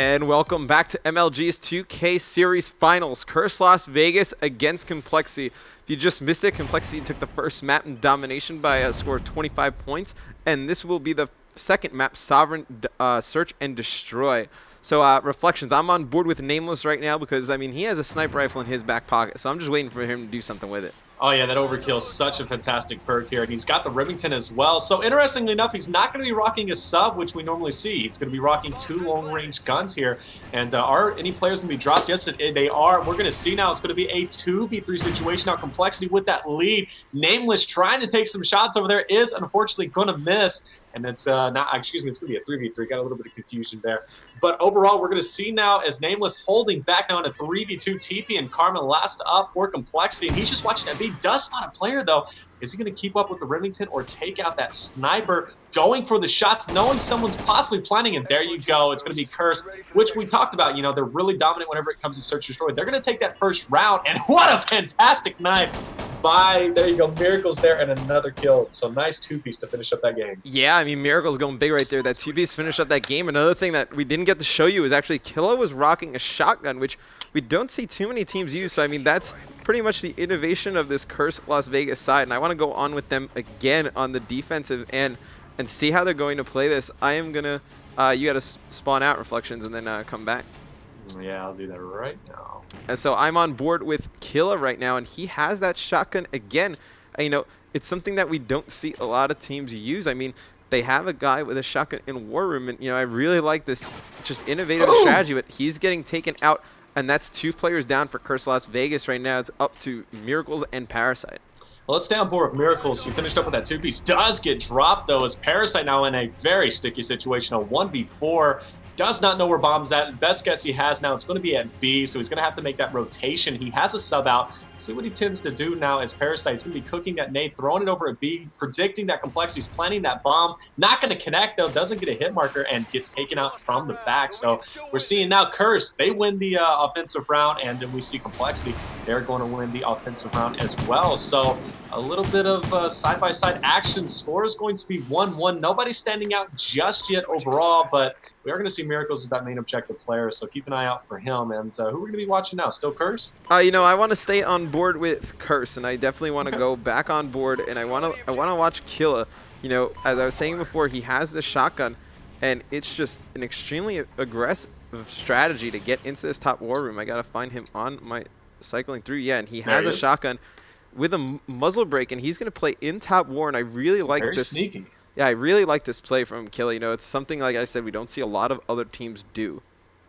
And welcome back to MLG's 2K Series Finals. Curse Las Vegas against compLexity. If you just missed it, compLexity took the first map in domination by a score of 25 points. And this will be the second map, Sovereign Search and Destroy. So reflections, I'm on board with Nameless right now because, I mean, he has a sniper rifle in his back pocket. So I'm just waiting for him to do something with it. Oh, yeah, that overkill is such a fantastic perk here. And he's got the Remington as well. So interestingly enough, he's not going to be rocking a sub, which we normally see. He's going to be rocking 2 long-range guns here. And are any players going to be dropped? Yes, they are. We're going to see now it's going to be a 2v3 situation. Now, compLexity with that lead. Nameless trying to take some shots over there is unfortunately going to miss. And it's not, excuse me, it's going to be a 3v3. Got a little bit of confusion there. But overall, we're going to see now as Nameless holding back now in a 3v2 TP and Karma last up for compLexity. And he's just watching that. He does spot a player, though. Is he going to keep up with the Remington or take out that sniper? Going for the shots, knowing someone's possibly planning, and there you go. It's going to be Cursed, which we talked about. You know, they're really dominant whenever it comes to Search and Destroy. They're going to take that first round, and what a fantastic knife by, there you go, Miracles there, and another kill. So nice two-piece to finish up that game. Yeah, I mean, Miracle's going big right there. That two-piece finished up that game. Another thing that we didn't get to show you is actually Killa was rocking a shotgun, which we don't see too many teams use. So, I mean, that's pretty much the innovation of this Cursed Las Vegas side, and I want to go on with them again on the defensive end and see how they're going to play this. I am going to, you got to spawn out Reflections and then come back. Yeah, I'll do that right now. And so I'm on board with Killa right now, and he has that shotgun again. You know, it's something that we don't see a lot of teams use. I mean, they have a guy with a shotgun in War Room, and, you know, I really like this just innovative strategy, but he's getting taken out, and that's 2 players down for Cursed Las Vegas right now. It's up to Miracles and Parasite. Well, let's stay on board with Miracles. You finished up with that 2-piece. Does get dropped, though, as Parasite now in a very sticky situation, a 1v4. Does not know where Bomb's at. Best guess he has now, it's going to be at B, so he's going to have to make that rotation. He has a sub out. See what he tends to do now as Parasite. He's going to be cooking that nade, throwing it over at B, predicting that compLexity. He's planning that bomb. Not going to connect, though. Doesn't get a hit marker and gets taken out from the back. So we're seeing now Curse. They win the offensive round, and then we see compLexity. They're going to win the offensive round as well. So a little bit of side-by-side action. Score is going to be 1-1. Nobody's standing out just yet overall, but we are going to see Miracles as that main objective player, so keep an eye out for him. And who are we going to be watching now? Still Curse? You know, I want to stay on board with Curse, and I definitely want to go back on board, and I want to watch Killa. You know, as I was saying before, he has the shotgun, and it's just an extremely aggressive strategy to get into this top War Room. I got to find him on my cycling through. Yeah, and he has a shotgun with a muzzle break, and he's going to play in top War, and I really like this. Very sneaky. Yeah, I really like this play from Killa. You know, it's something, like I said, we don't see a lot of other teams do.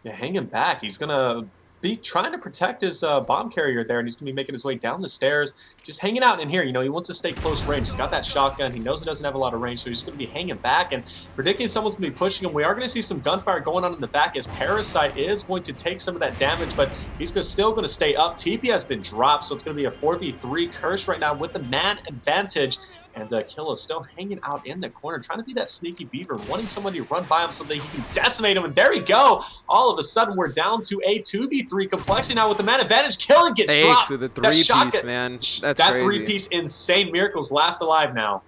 Yeah, hanging back. He's going to be trying to protect his bomb carrier there, and he's going to be making his way down the stairs, just hanging out in here. You know, he wants to stay close range. He's got that shotgun. He knows he doesn't have a lot of range, so he's going to be hanging back and predicting someone's going to be pushing him. We are going to see some gunfire going on in the back as Parasite is going to take some of that damage, but he's still going to stay up. TP has been dropped, so it's going to be a 4v3 Curse right now with the man advantage. And Killa still hanging out in the corner, trying to be that sneaky beaver, wanting somebody to run by him so that he can decimate him. And there we go. All of a sudden, we're down to a 2v3 compLexity now with the man advantage. Killa gets dropped. So the 3-piece, man. That's that crazy. 3-piece insane. Miracles last alive now.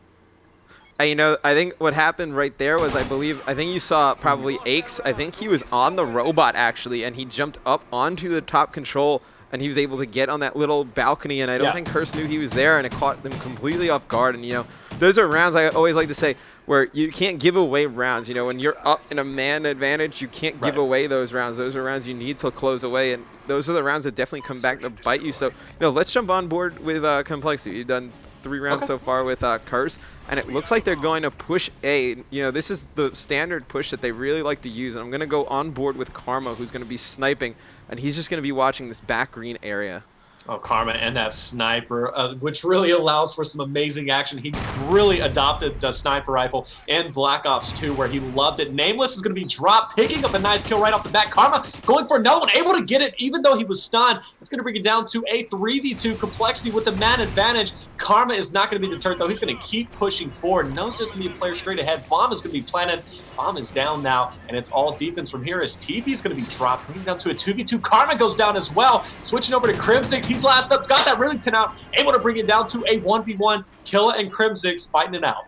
You know, I think what happened right there was, I think you saw probably Aches. I think he was on the robot, actually, and he jumped up onto the top control, and he was able to get on that little balcony, and I don't think Curse knew he was there, and it caught them completely off guard. And, you know, those are rounds I always like to say where you can't give away rounds. You know, when you're up in a man advantage, you can't give away those rounds. Those are rounds you need to close away, and those are the rounds that definitely come back to bite you. So, you know, let's jump on board with compLexity. You've done 3 rounds so far with Curse, and it looks like they're going to push A. You know, this is the standard push that they really like to use, and I'm going to go on board with Karma, who's going to be sniping, and he's just going to be watching this back green area. Oh, Karma and that sniper, which really allows for some amazing action. He really adopted the sniper rifle in Black Ops 2, where he loved it. Nameless is going to be dropped, picking up a nice kill right off the bat. Karma going for another one, able to get it, even though he was stunned. It's going to bring it down to a 3v2 compLexity with the man advantage. Karma is not going to be deterred, though. He's going to keep pushing forward. Knows there's going to be a player straight ahead. Bomb is going to be planted. Bomb is down now, and it's all defense from here as TP is going to be dropped, bringing down to a 2v2. Karma goes down as well. Switching over to Crimsix. He's last up. Got that Remington out. Able to bring it down to a 1v1. Killa and Crimsix fighting it out.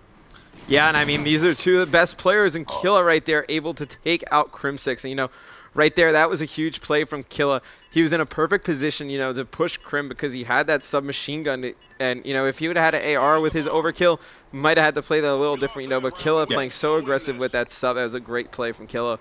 Yeah, and I mean, these are two of the best players in Killa right there, able to take out Crim6. And, you know, right there, that was a huge play from Killa. He was in a perfect position, you know, to push Crim because he had that submachine gun. And, you know, if he would have had an AR with his overkill, might have had to play that a little different, you know. But Killa playing so aggressive with that sub, that was a great play from Killa.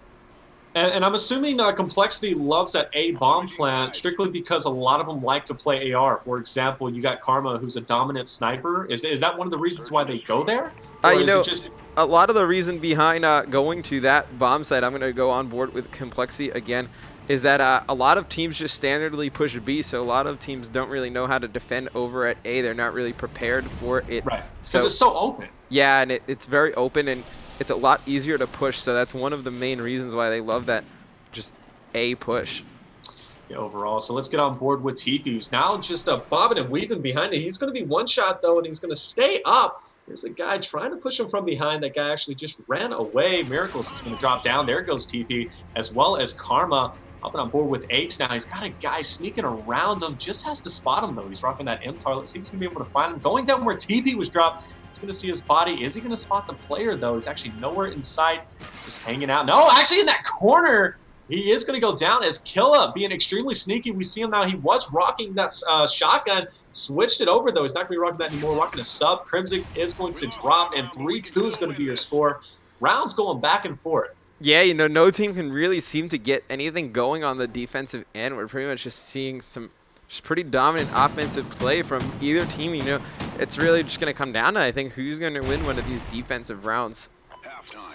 And I'm assuming compLexity loves that A bomb plant strictly because a lot of them like to play AR. For example, you got Karma, who's a dominant sniper. Is that one of the reasons why they go there? Or You is know, it just... a lot of the reason behind going to that bomb site, I'm going to go on board with compLexity again, is that a lot of teams just standardly push B, so a lot of teams don't really know how to defend over at A. They're not really prepared for it. Right, because it's so open. Yeah, and it's very open, and it's a lot easier to push, so that's one of the main reasons why they love that just A push. Yeah, overall. So let's get on board with TP, who's now just bobbing and weaving behind it. He's going to be one shot, though, and he's going to stay up. There's a guy trying to push him from behind. That guy actually just ran away. Miracles is going to drop down. There goes TP, as well as Karma. Hopping on board with Aches now. He's got a guy sneaking around him. Just has to spot him, though. He's rocking that MTAR. Let's see if he's going to be able to find him. Going down where TP was dropped. He's going to see his body. Is he going to spot the player, though? He's actually nowhere in sight. Just hanging out. No, actually in that corner. He is going to go down as Killa being extremely sneaky. We see him now. He was rocking that shotgun. Switched it over, though. He's not going to be rocking that anymore. Rocking a sub. Crimson is going to drop, and 3-2 is going to be your score. Rounds going back and forth. Yeah, you know, no team can really seem to get anything going on the defensive end. We're pretty much just seeing some just pretty dominant offensive play from either team. You know, it's really just going to come down to, I think, who's going to win one of these defensive rounds.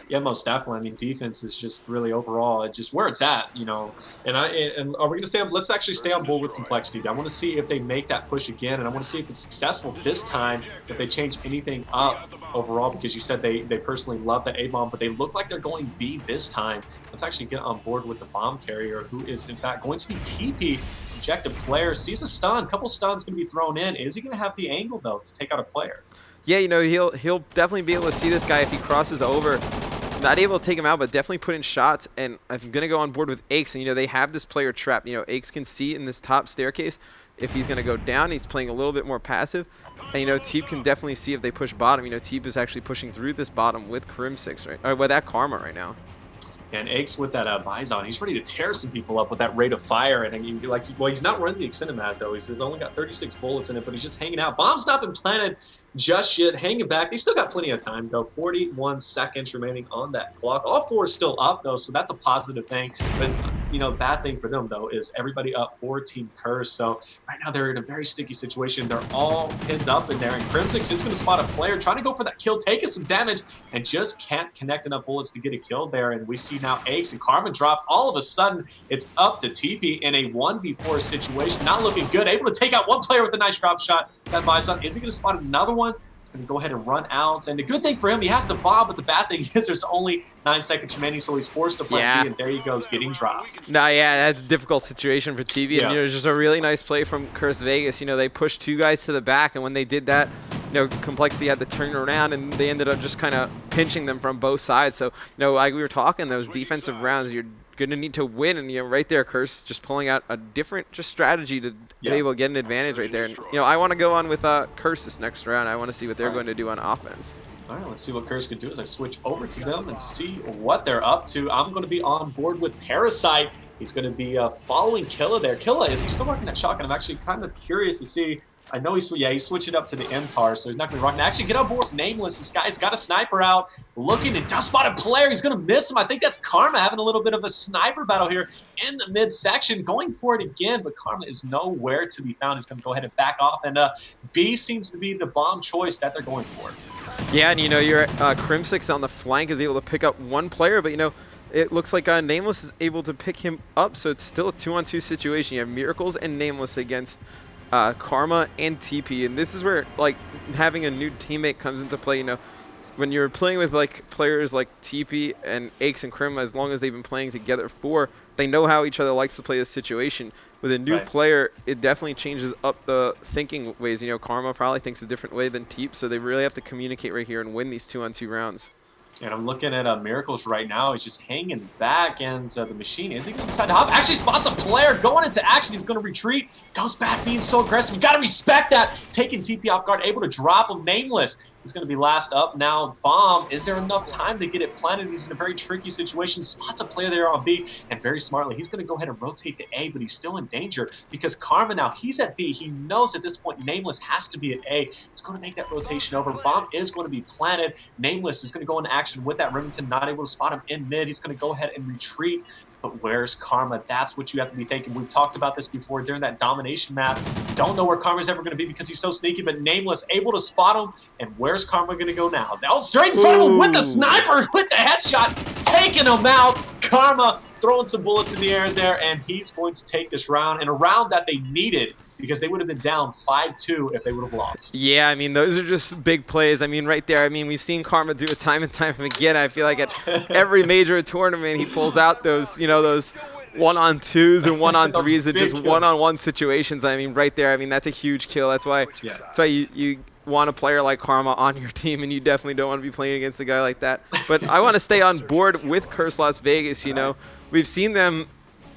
Yeah, most definitely. I mean, defense is just really overall just where it's at, you know. And are we going to stay on? Let's actually stay on board with compLexity. I want to see if they make that push again, and I want to see if it's successful this time. If they change anything up overall, because you said they personally love the A bomb, but they look like they're going B this time. Let's actually get on board with the bomb carrier, who is in fact going to be TP. Objective player sees a stun. Couple stuns going to be thrown in. Is he going to have the angle though to take out a player? Yeah, you know, he'll definitely be able to see this guy if he crosses over. Not able to take him out, but definitely put in shots. And I'm going to go on board with Aches. And, you know, they have this player trapped. You know, Aches can see in this top staircase if he's going to go down. He's playing a little bit more passive. And, you know, Teep can definitely see if they push bottom. You know, Teep is actually pushing through this bottom with Crim6, right? Or with that Karma right now. And Aches with that Bison, he's ready to tear some people up with that rate of fire. And I mean, like, well, he's not running the extended mag though. He's only got 36 bullets in it, but he's just hanging out. Bomb's not been planted just yet. Hanging back. They still got plenty of time though. 41 seconds remaining on that clock. All four is still up though, so that's a positive thing. But you know, bad thing for them though is everybody up for Team Curse. So right now they're in a very sticky situation. They're all pinned up in there, and Crim6 is going to spot a player trying to go for that kill, taking some damage, and just can't connect enough bullets to get a kill there. And we see now Aches and Carmen drop. All of a sudden, it's up to TP in a 1v4 situation. Not looking good. Able to take out one player with a nice drop shot. That Bison. Is he going to spot another one? He's going to go ahead and run out. And the good thing for him, he has the bomb, but the bad thing is there's only 9 seconds remaining, so he's forced to play B, and there he goes, getting dropped. Nah, yeah, that's a difficult situation for TV. Yeah. And, you know, just a really nice play from Curse Vegas. You know, they pushed 2 guys to the back, and when they did that, you know, compLexity had to turn around, and they ended up just kind of pinching them from both sides. So, you know, like we were talking, those defensive rounds, you're going to need to win. And, you know, right there, Curse just pulling out a different just strategy to be able to get an advantage right there. And, you know, I want to go on with Curse this next round. I want to see what they're going to do on offense. All right, let's see what Curse could do as I switch over to them and see what they're up to. I'm going to be on board with Parasite. He's going to be following Killa there. Killa, is he still working that shotgun? I'm actually kind of curious to see. I know he switched it up to the MTAR, so he's not going to be rocking. Actually, get on board with Nameless. This guy's got a sniper out, looking and just spot a player. He's going to miss him. I think that's Karma having a little bit of a sniper battle here in the midsection, going for it again, but Karma is nowhere to be found. He's going to go ahead and back off, and B seems to be the bomb choice that they're going for. Yeah, and, you know, your Crim6 on the flank is able to pick up one player, but, you know, it looks like Nameless is able to pick him up, so it's still a 2-on-2 situation. You have Miracles and Nameless against Karma and TP, and this is where, like, having a new teammate comes into play. You know, when you're playing with, like, players like TP and Aches and Krim, as long as they've been playing together they know how each other likes to play this situation. With a new player, it definitely changes up the thinking ways. You know, Karma probably thinks a different way than Teep, so they really have to communicate right here and win these 2-on-2 rounds. And I'm looking at Miracles right now. He's just hanging back, and the machine, is he going to decide to hop? Actually spots a player going into action. He's going to retreat. Goes back being so aggressive. You got to respect that. Taking TP off guard, able to drop him. Nameless. He's going to be last up now. Bomb, is there enough time to get it planted? He's in a very tricky situation. Spots a player there on B, and very smartly, he's going to go ahead and rotate to A, but he's still in danger because Karma now, he's at B. He knows at this point Nameless has to be at A. He's going to make that rotation over. Bomb is going to be planted. Nameless is going to go into action with that Remington, not able to spot him in mid. He's going to go ahead and retreat. But where's Karma? That's what you have to be thinking. We've talked about this before during that domination map. Don't know where Karma's ever going to be because he's so sneaky, but Nameless able to spot him. And where's Karma going to go now? Now straight in front of him with the sniper, with the headshot, taking him out. Karma throwing some bullets in the air there, and he's going to take this round, and a round that they needed because they would have been down 5-2 if they would have lost. Yeah, I mean, those are just big plays. I mean, right there, I mean, we've seen Karma do it time and time again. I feel like at every major tournament, he pulls out those, you know, those one-on-twos and one-on-threes and just one-on-one situations. I mean, right there, I mean, that's a huge kill. That's why, you want a player like Karma on your team, and you definitely don't want to be playing against a guy like that. But I want to stay on board with Curse Las Vegas, you know. We've seen them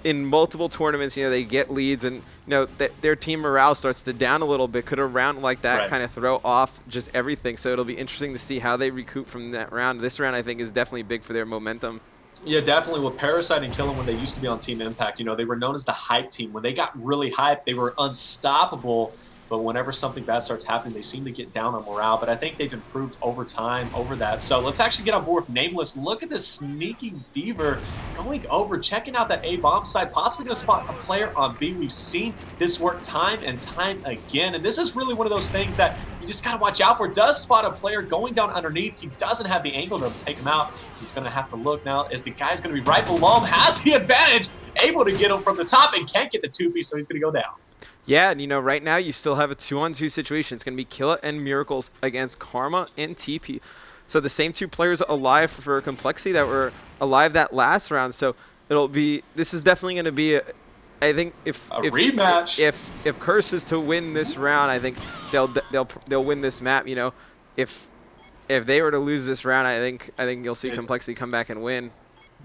in multiple tournaments, you know, they get leads and, you know, their team morale starts to down a little bit. Could a round like that kind of throw off just everything? So it'll be interesting to see how they recoup from that round. This round, I think, is definitely big for their momentum. Yeah, definitely. With Parasite and Killa, when they used to be on Team Impact, you know, they were known as the hype team. When they got really hyped, they were unstoppable. But whenever something bad starts happening, they seem to get down on morale. But I think they've improved over time over that. So let's actually get on board with Nameless. Look at this sneaky Beaver going over, checking out that A bomb site, possibly going to spot a player on B. We've seen this work time and time again. And this is really one of those things that you just got to watch out for. Does spot a player going down underneath. He doesn't have the angle to take him out. He's going to have to look now as the guy's going to be right below him, has the advantage, able to get him from the top and can't get the 2-piece, so he's going to go down. Yeah, and you know, right now you still have a 2-on-2 situation. It's going to be Killa and Miracles against Karma and TP. So the same two players alive for compLexity that were alive that last round. So it'll be, this is definitely going to be, I think if rematch. If Curse is to win this round, I think they'll win this map. You know, if they were to lose this round, I think you'll see compLexity come back and win.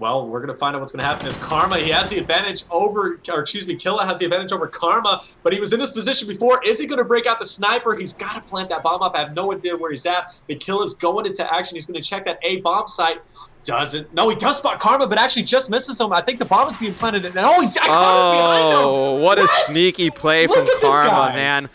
Well, we're going to find out what's going to happen. As Karma, he has the advantage over, or excuse me, Killa has the advantage over Karma, but he was in this position before. Is he going to break out the sniper? He's got to plant that bomb up. I have no idea where he's at. But Killa's going into action. He's going to check that A bomb site. Doesn't. No, he does spot Karma, but actually just misses him. I think the bomb is being planted. And Karma's behind him. Oh, what a sneaky play from Karma, man.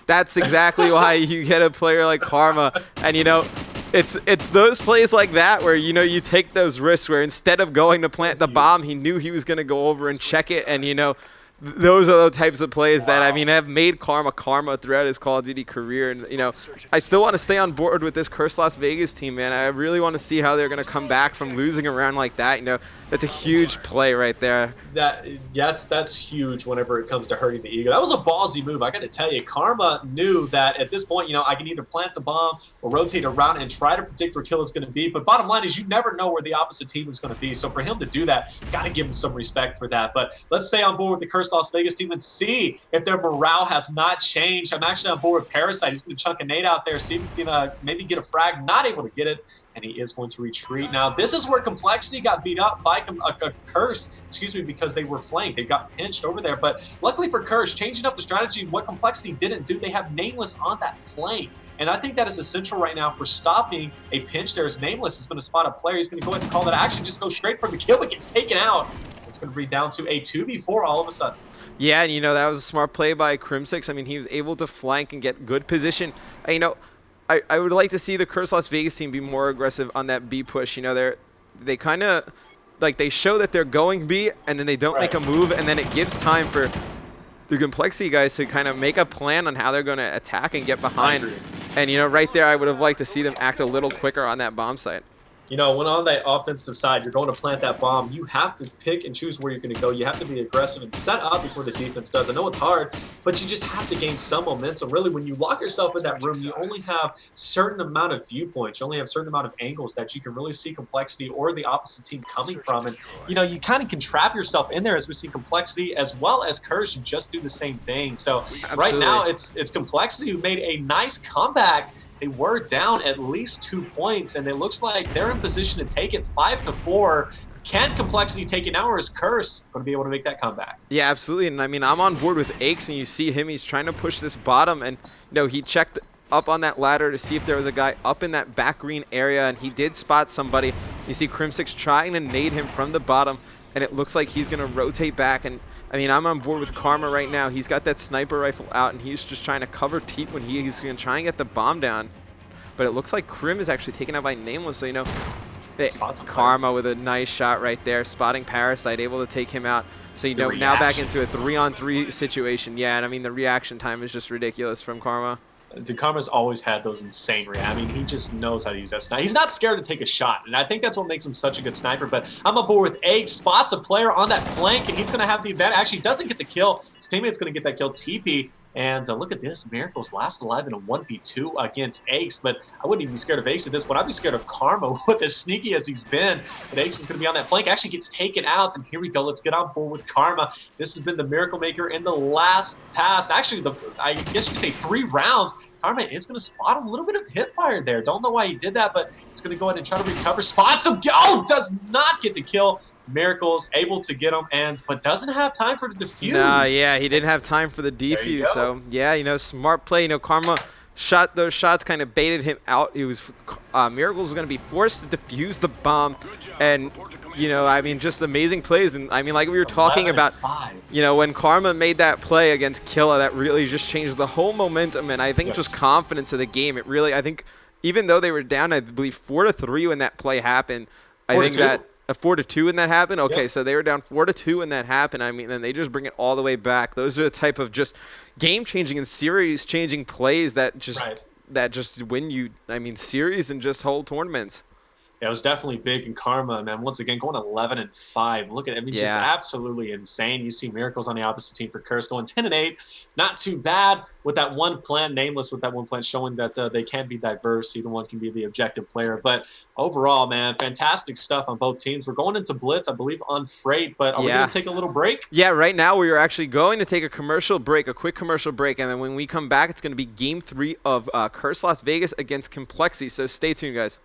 That's exactly why you get a player like Karma. And, you know, it's those plays like that where, you know, you take those risks where instead of going to plant the bomb, he knew he was going to go over and check it. And, you know, those are the types of plays that, I mean, have made Karma throughout his Call of Duty career. And, you know, I still want to stay on board with this Curse Las Vegas team, man. I really want to see how they're going to come back from losing a round like that. You know, that's a huge play right there. That's huge whenever it comes to hurting the ego. That was a ballsy move. I got to tell you, Karma knew that at this point, you know, I can either plant the bomb or rotate around and try to predict where Killa's going to be. But bottom line is you never know where the opposite team is going to be. So for him to do that, got to give him some respect for that. But let's stay on board with the Curse Las Vegas team and see if their morale has not changed. I'm actually on board with Parasite. He's going to chunk a nade out there, see if he can maybe get a frag. Not able to get it, and he is going to retreat. Now, this is where compLexity got beat up by Curse, because they were flanked. They got pinched over there. But luckily for Curse, changing up the strategy, what compLexity didn't do, they have Nameless on that flank. And I think that is essential right now for stopping a pinch there. As Nameless is going to spot a player. He's going to go ahead and call that action, just go straight for the kill, but gets taken out. It's going to be down to a 2v4 all of a sudden. Yeah, and, you know, that was a smart play by Crimsix. I mean, he was able to flank and get good position. You know, I would like to see the Curse Las Vegas team be more aggressive on that B push. You know, they kind of, like, they show that they're going B, and then they don't make a move, and then it gives time for the compLexity guys to kind of make a plan on how they're going to attack and get behind. And, you know, right there, I would have liked to see them act a little quicker on that bomb site. You know, when on that offensive side, you're going to plant that bomb, you have to pick and choose where you're going to go. You have to be aggressive and set up before the defense does. I know it's hard, but you just have to gain some momentum. Really, when you lock yourself in that room, you only have certain amount of viewpoints. You only have certain amount of angles that you can really see compLexity or the opposite team coming from. And, you know, you kind of can trap yourself in there as we see compLexity as well as Curse just do the same thing. So right now, it's compLexity who made a nice comeback. They were down at least 2 points, and it looks like they're in position to take it 5-4. Can compLexity take it now, or is Curse going to be able to make that comeback? Yeah, absolutely. And I mean, I'm on board with Aches, and you see him. He's trying to push this bottom, and you know, he checked up on that ladder to see if there was a guy up in that back green area, and he did spot somebody. You see Crimsix trying to nade him from the bottom, and it looks like he's going to rotate back. And I mean, I'm on board with Karma right now. He's got that sniper rifle out, and he's just trying to cover Teep when he's going to try and get the bomb down. But it looks like Krim is actually taken out by Nameless, so, you know, Karma with a nice shot right there, spotting Parasite, able to take him out. So, you know, now back into a 3-on-3 situation. Yeah, and I mean, the reaction time is just ridiculous from Karma. Karma's always had those insane reactions. I mean, he just knows how to use that sniper. He's not scared to take a shot, and I think that's what makes him such a good sniper. But I'm aboard with Egg, spots a player on that flank, and he's going to have the advantage. Actually, doesn't get the kill. His teammate's going to get that kill, TP. And look at this. Miracle's last alive in a 1v2 against Ace, but I wouldn't even be scared of Ace at this point. I'd be scared of Karma with as sneaky as he's been. But Ace is going to be on that flank. Actually gets taken out, and here we go. Let's get on board with Karma. This has been the Miracle Maker in the last pass. Actually, I guess you could say 3 rounds. Karma is going to spot him. A little bit of hip fire there. Don't know why he did that, but he's going to go ahead and try to recover. Spots him. Oh, does not get the kill. Miracle's able to get him, but doesn't have time for the defuse. Nah, yeah, he didn't have time for the defuse. So, yeah, you know, smart play. You know, Karma shot those shots, kind of baited him out. It was Miracle's going to be forced to defuse the bomb. And, you know, I mean, just amazing plays. And, I mean, like we were talking about, you know, when Karma made that play against Killa, that really just changed the whole momentum. And I think just confidence of the game. It really, I think, even though they were down, I believe, 4-3 when that play happened, I think that a 4-2 when that happened. Okay, so they were down 4-2 when that happened. I mean, then they just bring it all the way back. Those are the type of just game-changing and series-changing plays that just win you. I mean, series and just whole tournaments. Yeah, it was definitely big in Karma, man. Once again, going 11-5. Look at it. I mean, just absolutely insane. You see Miracles on the opposite team for Curse going 10-8. Not too bad with that one plan, Nameless with that one plan, showing that they can be diverse. Either one can be the objective player. But overall, man, fantastic stuff on both teams. We're going into Blitz, I believe, on Freight. But are we going to take a little break? Yeah, right now we are actually going to take a commercial break, a quick commercial break. And then when we come back, it's going to be Game 3 of Curse Las Vegas against compLexity. So stay tuned, guys.